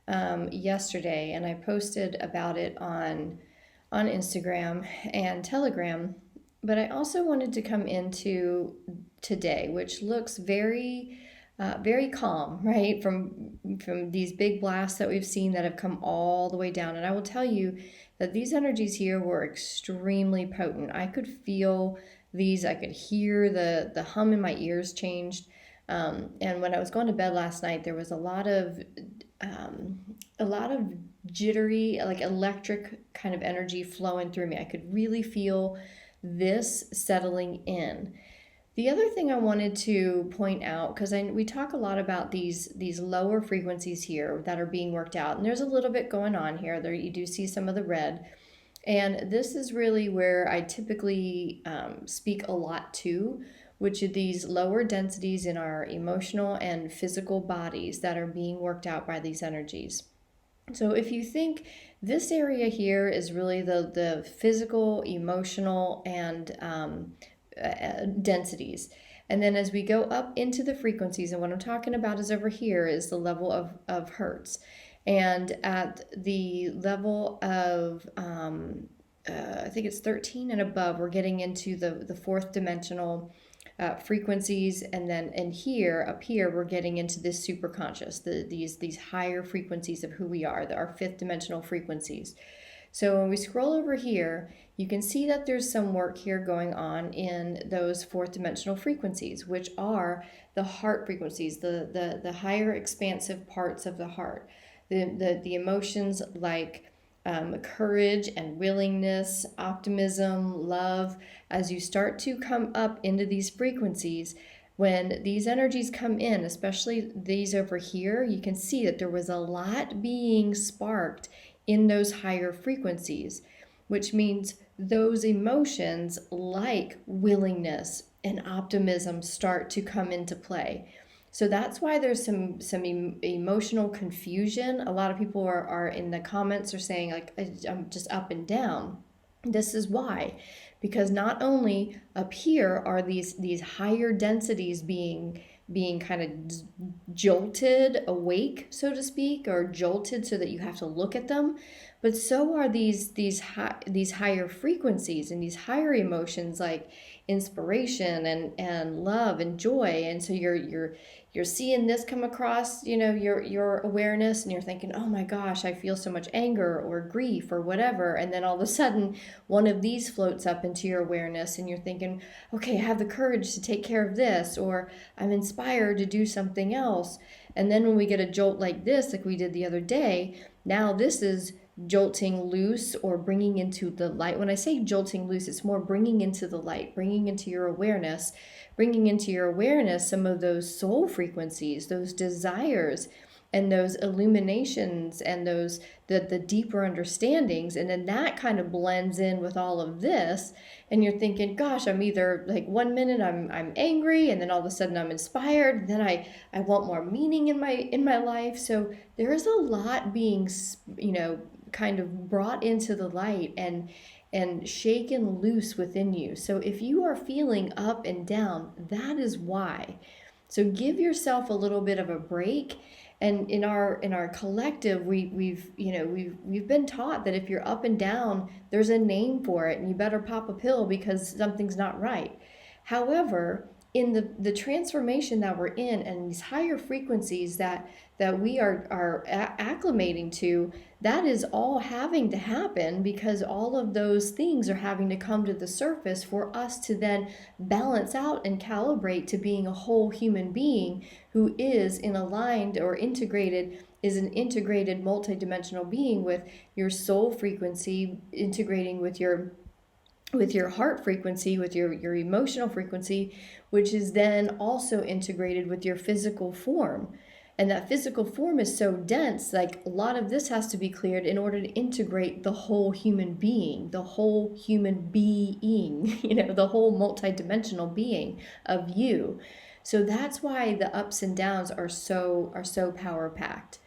yesterday, and I posted about it on Instagram and Telegram. But I also wanted to come into today, which looks very calm, right? From these big blasts that we've seen that have come all the way down. And I will tell you that these energies here were extremely potent. I could feel these. I could hear the hum in my ears changed. And when I was going to bed last night, there was um, a lot of jittery, like electric kind of energy flowing through me. I could really feel this settling in. The other thing I wanted to point out, because we talk a lot about these lower frequencies here that are being worked out, and there's a little bit going on here. There you do see some of the red, and this is really where I typically speak a lot to, which are these lower densities in our emotional and physical bodies that are being worked out by these energies. So if you think this area here is really the physical, emotional, and densities. And then as we go up into the frequencies, and what I'm talking about is over here is the level of hertz. And at the level of, I think it's 13 and above, we're getting into the fourth dimensional frequencies. And then up here, we're getting into this super conscious, these higher frequencies of who we are, our fifth dimensional frequencies. So when we scroll over here, you can see that there's some work here going on in those fourth dimensional frequencies, which are the heart frequencies, the higher expansive parts of the heart, the emotions like courage and willingness, optimism, love. As you start to come up into these frequencies, when these energies come in, especially these over here, you can see that there was a lot being sparked in those higher frequencies, which means those emotions like willingness and optimism start to come into play. So that's why there's some emotional confusion. A lot of people are in the comments are saying like I'm just up and down. This is why, because not only up here are these higher densities being kind of jolted awake, so to speak, or jolted so that you have to look at them, but so are these higher frequencies and these higher emotions like inspiration and love and joy. And so you're seeing this come across, your awareness, and you're thinking, oh my gosh, I feel so much anger or grief or whatever. And then all of a sudden one of these floats up into your awareness and you're thinking, okay, I have the courage to take care of this, or I'm inspired to do something else. And then when we get a jolt like this, like we did the other day, now this is jolting loose or bringing into the light. When I say jolting loose, it's more bringing into the light, bringing into your awareness some of those soul frequencies, those desires, and those illuminations, and those the deeper understandings. And then that kind of blends in with all of this, and you're thinking, gosh, I'm either like 1 minute I'm angry, and then all of a sudden I'm inspired, and then I want more meaning in my life. So there is a lot being kind of brought into the light and shaken loose within you. So if you are feeling up and down, that is why. So give yourself a little bit of a break. And in our collective, we've been taught that if you're up and down, there's a name for it, and you better pop a pill because something's not right. However, in the transformation that we're in and these higher frequencies that we are acclimating to, that is all having to happen because all of those things are having to come to the surface for us to then balance out and calibrate to being a whole human being who is in aligned or integrated, is an integrated multidimensional being with your soul frequency integrating with your heart frequency, with your emotional frequency, which is then also integrated with your physical form. And that physical form is so dense, like a lot of this has to be cleared in order to integrate the whole human being, the whole multidimensional being of you. So that's why the ups and downs are so power packed.